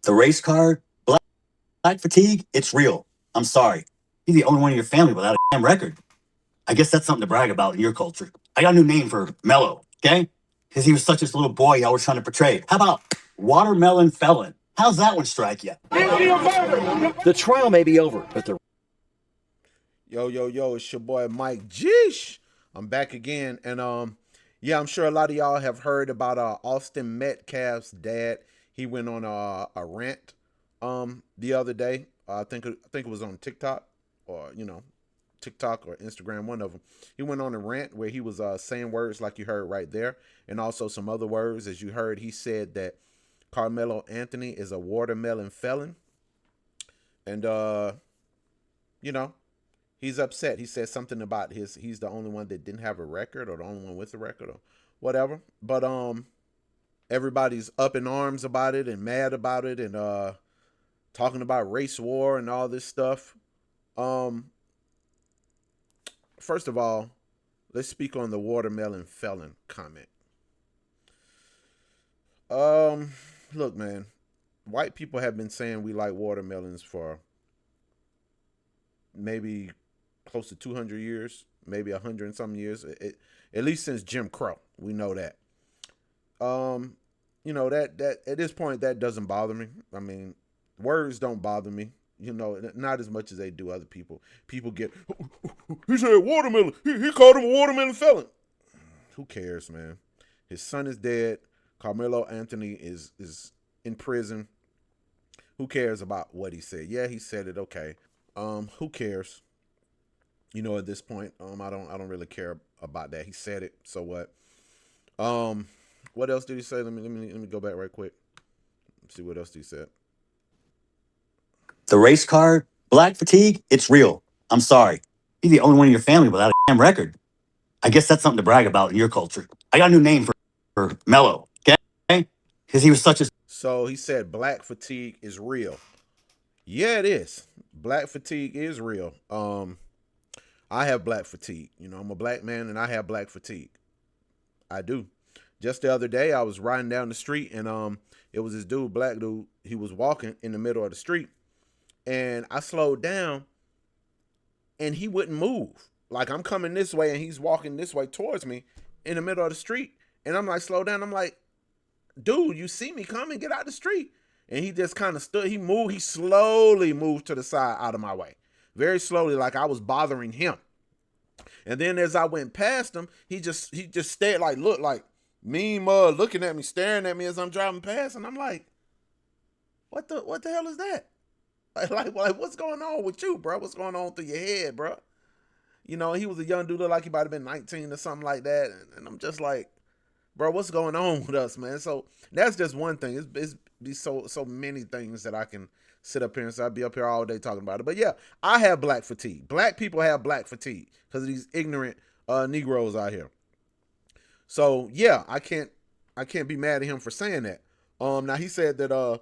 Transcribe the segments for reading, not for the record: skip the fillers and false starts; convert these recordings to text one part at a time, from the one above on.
The race card, black fatigue, it's real. I'm sorry. You're the only one in your family without a damn record. I guess that's something to brag about in your culture. I got a new name for Mello, okay? Because he was such this little boy y'all were trying to portray. How about watermelon felon? How's that one strike you? The trial may be over, but the... Yo, it's your boy Mike Geesh. I'm back again, and yeah, I'm sure a lot of y'all have heard about Austin Metcalf's dad. He went on a rant the other day. I think it was on TikTok or TikTok or Instagram, one of them. He went on a rant where he was saying words like you heard right there, and also some other words. As you heard, he said that Carmelo Anthony is a watermelon felon, and he's upset. He said something about he's the only one that didn't have a record, or the only one with a record, or whatever. But everybody's up in arms about it and mad about it, and talking about race war and all this stuff. First of all, let's speak on the watermelon felon comment. Look, man, white people have been saying we like watermelons for maybe close to 200 years, maybe 100 and some years, at least since Jim Crow. We know that. That at this point, that doesn't bother me. I mean, words don't bother me, not as much as they do other people. People get, he said watermelon. He called him a watermelon felon. Who cares, man? His son is dead. Carmelo Anthony is in prison. Who cares about what he said? Yeah, he said it. Okay. Who cares? At this point, I don't really care about that. He said it. So what? What else did he say? Let me go back right quick. Let's see what else he said. The race card, black fatigue, it's real. I'm sorry. You're the only one in your family without a damn record. I guess that's something to brag about in your culture. I got a new name for Mello, okay? Because he was such a... So he said black fatigue is real. Yeah, it is. Black fatigue is real. I have black fatigue. I'm a black man and I have black fatigue. I do. Just the other day, I was riding down the street and it was this dude, black dude. He was walking in the middle of the street, and I slowed down and he wouldn't move. Like, I'm coming this way and he's walking this way towards me in the middle of the street. And I'm like, slow down. I'm like, dude, you see me coming, get out the street. And he just kind of stood, he slowly moved to the side out of my way. Very slowly, like I was bothering him. And then as I went past him, he just stared, looked like mean mud, looking at me, staring at me as I'm driving past. And I'm like, what the hell is that? Like, what's going on with you, bro? What's going on through your head, bro? He was a young dude, looked like he might have been 19 or something like that. And I'm just like, bro, what's going on with us, man? So that's just one thing. It's so many things that I can sit up here and say. I'd be up here all day talking about it. But yeah, I have black fatigue. Black people have black fatigue because of these ignorant Negroes out here. So yeah, I can't be mad at him for saying that. Now he said that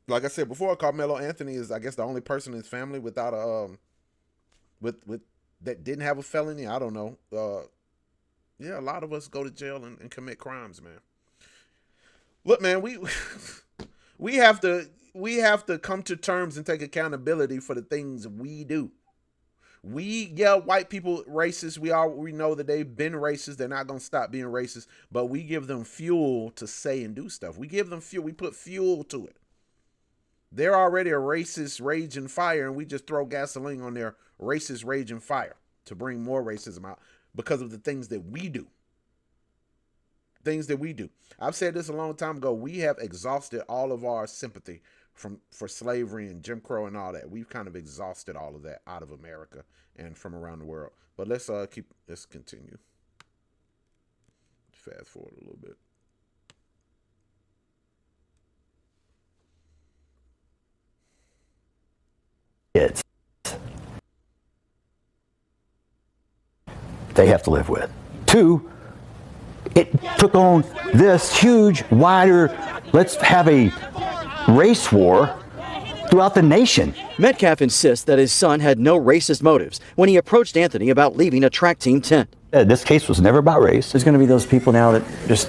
like I said before, Carmelo Anthony is, I guess, the only person in his family without a with that didn't have a felony. I don't know. Yeah, a lot of us go to jail and commit crimes, man. Look, man, we have to come to terms and take accountability for the things we do. White people racist. We know that they've been racist. They're not gonna stop being racist, but we give them fuel to say and do stuff. We give them fuel. We put fuel to it. They're already a racist raging fire, and we just throw gasoline on their racist raging fire to bring more racism out because of the things that we do. Things that we do. I've said this a long time ago. We have exhausted all of our sympathy for slavery and Jim Crow and all that. We've kind of exhausted all of that out of America and from around the world. But let's continue. Fast forward a little bit. Kids they have to live with. Two, it took on this huge, wider, let's have a race war throughout the nation. Metcalf insists that his son had no racist motives when he approached Anthony about leaving a track team tent. This case was never about race. There's going to be those people now that just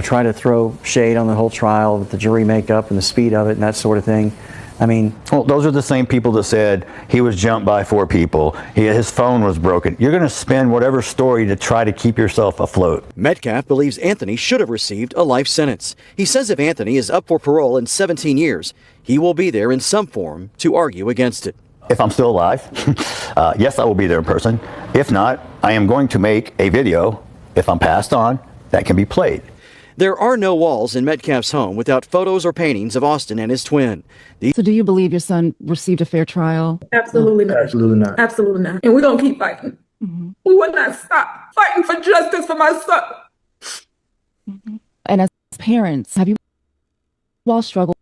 try to throw shade on the whole trial with the jury makeup and the speed of it and that sort of thing. I mean, well, those are the same people that said he was jumped by 4 people. His phone was broken. You're going to spin whatever story to try to keep yourself afloat. Metcalf believes Anthony should have received a life sentence. He says if Anthony is up for parole in 17 years, he will be there in some form to argue against it. If I'm still alive, yes, I will be there in person. If not, I am going to make a video, if I'm passed on, that can be played. There are no walls in Metcalf's home without photos or paintings of Austin and his twin. So do you believe your son received a fair trial? Absolutely not. Absolutely not. Absolutely not. And we're going to keep fighting. Mm-hmm. We will not stop fighting for justice for my son. Mm-hmm. And as parents, have you all struggled?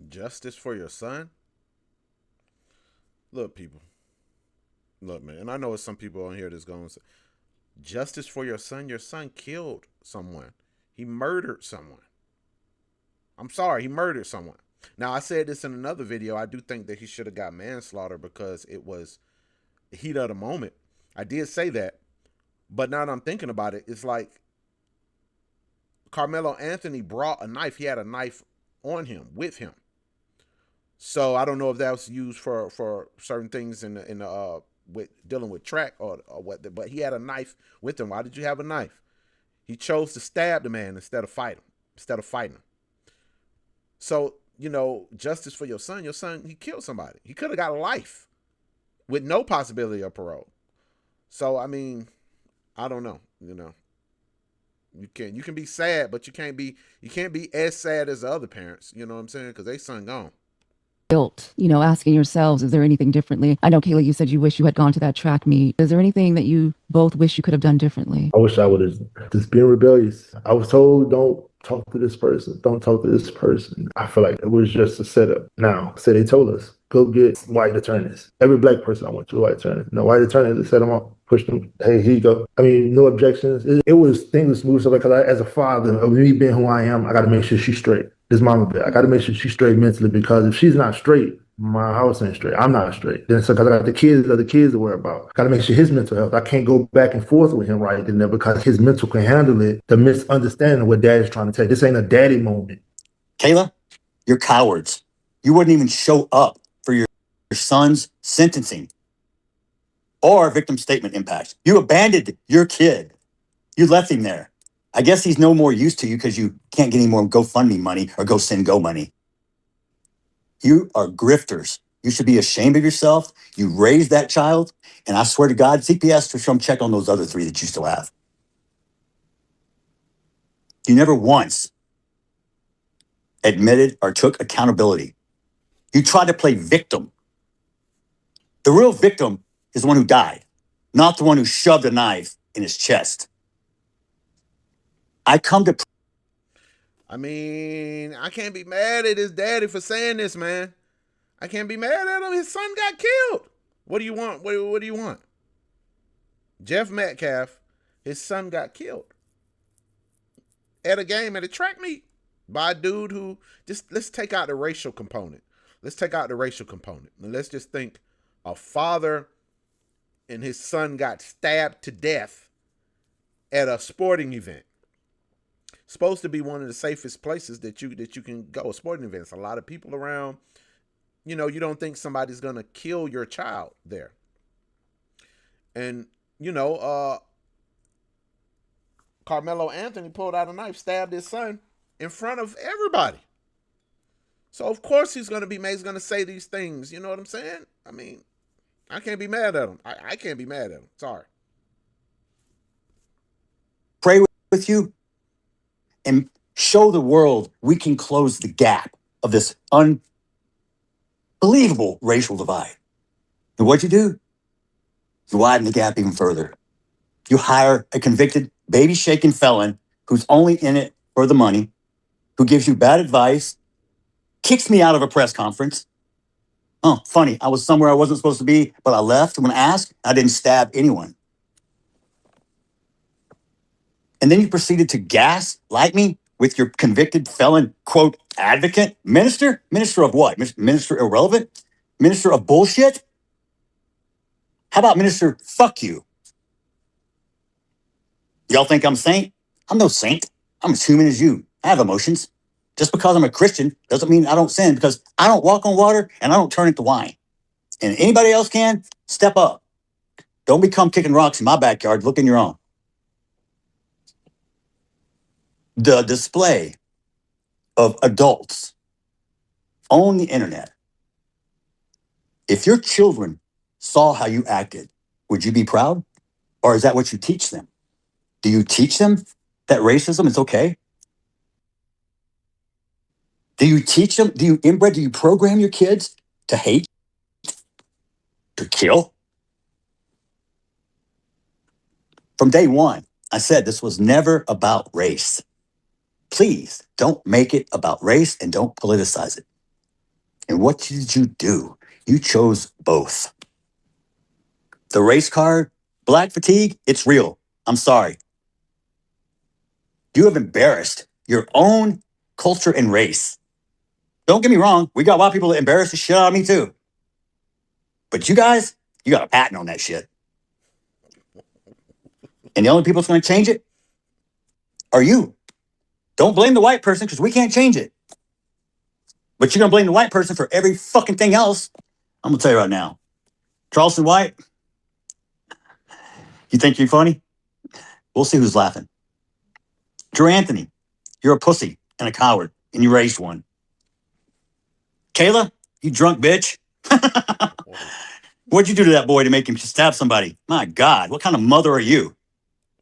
Justice for your son? Look, people. Look, man. And I know there's some people on here that's going to say, justice for your son? Your son killed someone. He murdered someone. I'm sorry, he murdered someone. Now, I said this in another video. I do think that he should have got manslaughter because it was the heat of the moment. I did say that. But now that I'm thinking about it, it's like Carmelo Anthony brought a knife. He had a knife on him, with him. So I don't know if that was used for certain things in the with dealing with track or what, but he had a knife with him. Why did you have a knife? He chose to stab the man instead of fighting him. So, justice for your son, he killed somebody. He could have got a life with no possibility of parole. So, I mean, I don't know, You can be sad, but you can't be as sad as the other parents, you know what I'm saying? Because they son gone. Guilt, asking yourselves, is there anything differently? I know, Kayla, you said you wish you had gone to that track meet. Is there anything that you both wish you could have done differently? I wish I would have just been rebellious. I was told, don't talk to this person. Don't talk to this person. I feel like it was just a setup. Now, say they told us, go get white attorneys. Every black person I went to a white attorney. No white attorney, they set them up, pushed them. Hey, here you go. I mean, no objections. It was things smooth stuff because as a father of me being who I am, I got to make sure she's straight. This mama bit. I got to make sure she's straight mentally because if she's not straight, my house ain't straight. I'm not straight. Then so because I got the kids to worry about. Got to make sure his mental health. I can't go back and forth with him right then because his mental can handle it. The misunderstanding of what daddy's trying to tell. This ain't a daddy moment. Kayla, you're cowards. You wouldn't even show up for your son's sentencing or victim statement impact. You abandoned your kid. You left him there. I guess he's no more use to you because you can't get any more GoFundMe money or GoSendGo money. You are grifters. You should be ashamed of yourself. You raised that child. And I swear to God, CPS should come check on those other 3 that you still have. You never once admitted or took accountability. You tried to play victim. The real victim is the one who died, not the one who shoved a knife in his chest. I can't be mad at his daddy for saying this, man. I can't be mad at him. His son got killed. What do you want? What do you want? Jeff Metcalf, his son got killed at a game, at a track meet by a dude who let's take out the racial component. And let's just think a father and his son got stabbed to death at a sporting event. Supposed to be one of the safest places that you can go. Sporting events, a lot of people around. You don't think somebody's gonna kill your child there. And Carmelo Anthony pulled out a knife, stabbed his son in front of everybody. So of course he's gonna be mad. He's gonna say these things. You know what I'm saying? I mean, I can't be mad at him. I can't be mad at him. Sorry. pray with you and show the world we can close the gap of this unbelievable racial divide. And what'd you do? You widen the gap even further. You hire a convicted, baby-shaking felon who's only in it for the money, who gives you bad advice, kicks me out of a press conference. Oh, funny, I was somewhere I wasn't supposed to be, but I left when asked. I didn't stab anyone. And then you proceeded to gaslight me with your convicted felon, quote, advocate? Minister? Minister of what? Minister irrelevant? Minister of bullshit? How about minister fuck you? Y'all think I'm saint? I'm no saint. I'm as human as you. I have emotions. Just because I'm a Christian doesn't mean I don't sin, because I don't walk on water and I don't turn it to wine. And anybody else can, step up. Don't become kicking rocks in my backyard. Look in your own. The display of adults on the internet. If your children saw how you acted, would you be proud? Or is that what you teach them? Do you teach them that racism is okay? Do you teach them? Do you program your kids to hate, to kill? From day one, I said this was never about race. Please don't make it about race and don't politicize it. And what did you do? You chose both. The race card, black fatigue, it's real. I'm sorry. You have embarrassed your own culture and race. Don't get me wrong, we got white people that embarrass the shit out of me too. But you guys, you got a patent on that shit. And the only people that's going to change it are you. Don't blame the white person, because we can't change it. But you're going to blame the white person for every fucking thing else. I'm going to tell you right now. Charleston White, you think you're funny? We'll see who's laughing. Drew Anthony, you're a pussy and a coward, and you raised one. Kayla, you drunk bitch. What'd you do to that boy to make him stab somebody? My God, what kind of mother are you?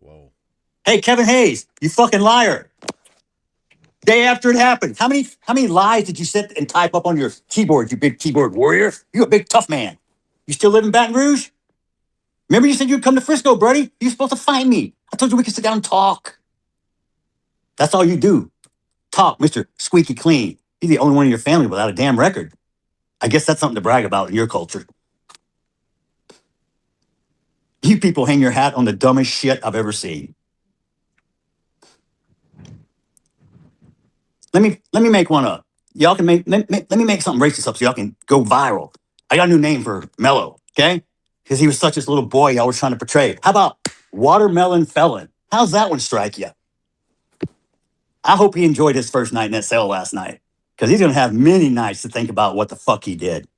Whoa. Hey, Kevin Hayes, you fucking liar. Day after it happened, how many lies did you sit and type up on your keyboard, you big keyboard warrior? You a big tough man. You still live in Baton Rouge? Remember you said you'd come to Frisco, buddy? You were supposed to find me. I told you we could sit down and talk. That's all you do. Talk, Mr. Squeaky Clean. You're the only one in your family without a damn record. I guess that's something to brag about in your culture. You people hang your hat on the dumbest shit I've ever seen. Let me make one up. Y'all can let me make something racist up so y'all can go viral. I got a new name for Mello, okay? Because he was such this little boy y'all was trying to portray. How about Watermelon Felon? How's that one strike you? I hope he enjoyed his first night in that cell last night, because he's going to have many nights to think about what the fuck he did.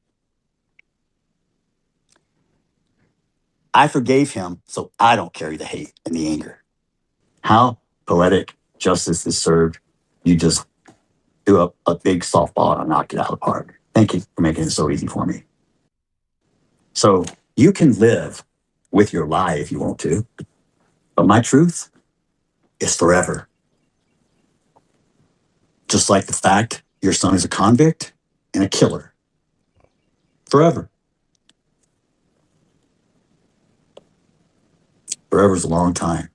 I forgave him, so I don't carry the hate and the anger. How poetic justice is served. You just do a big softball and I knocked it out of the park. Thank you for making it so easy for me. So you can live with your lie if you want to, but my truth is forever. Just like the fact your son is a convict and a killer. Forever. Forever is a long time.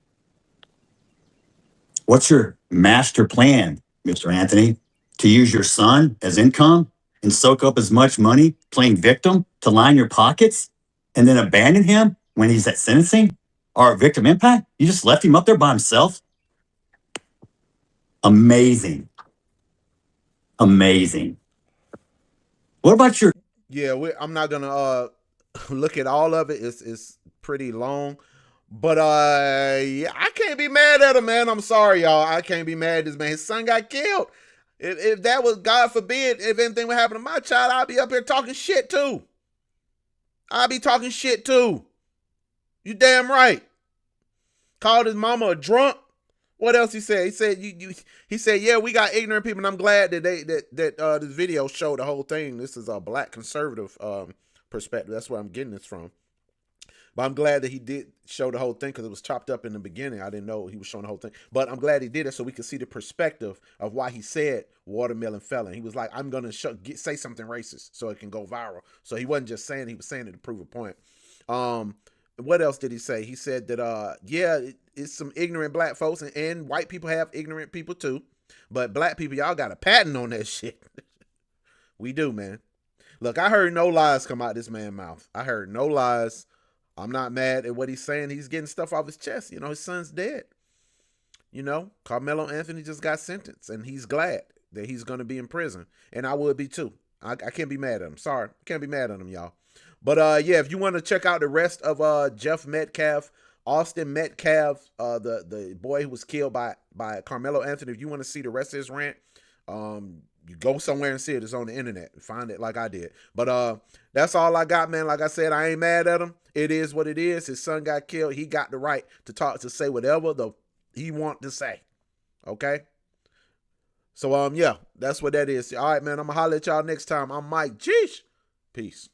What's your master plan, Mr. Anthony? To use your son as income and soak up as much money playing victim to line your pockets and then abandon him when he's at sentencing or at victim impact? You just left him up there by himself? Amazing. Amazing. What about your... Yeah, I'm not gonna look at all of it. It's pretty long, but yeah, I can't be mad at him, man. I'm sorry, y'all. I can't be mad at this man. His son got killed. If that was, God forbid, if anything would happen to my child, I'd be up here talking shit too. I'd be talking shit too. You damn right. Called his mama a drunk. What else he said? He said he said, yeah, we got ignorant people, and I'm glad that this video showed the whole thing. This is a black conservative perspective. That's where I'm getting this from. But I'm glad that he did show the whole thing, because it was chopped up in the beginning. I didn't know he was showing the whole thing. But I'm glad he did it so we could see the perspective of why he said watermelon felon. He was like, I'm going to say something racist so it can go viral. So he wasn't just saying, he was saying it to prove a point. What else did he say? He said that, yeah, it's some ignorant black folks, and white people have ignorant people too. But black people, y'all got a patent on that shit. We do, man. Look, I heard no lies come out this man's mouth. I heard no lies. I'm not mad at what he's saying. He's getting stuff off his chest. You know, his son's dead. You know, Carmelo Anthony just got sentenced, and he's glad that he's going to be in prison. And I would be too. I can't be mad at him. Sorry. I can't be mad at him, y'all. But yeah, if you want to check out the rest of Jeff Metcalf Austin Metcalf, the boy who was killed by Carmelo Anthony. If you want to see the rest of his rant, you go somewhere and see it. It's on the internet. Find it like I did. But that's all I got, man. Like I said, I ain't mad at him. It is what it is. His son got killed. He got the right to say whatever he want to say. Okay? So yeah, that's what that is. All right, man. I'm gonna holler at y'all next time. I'm Mike. Geesh. Peace.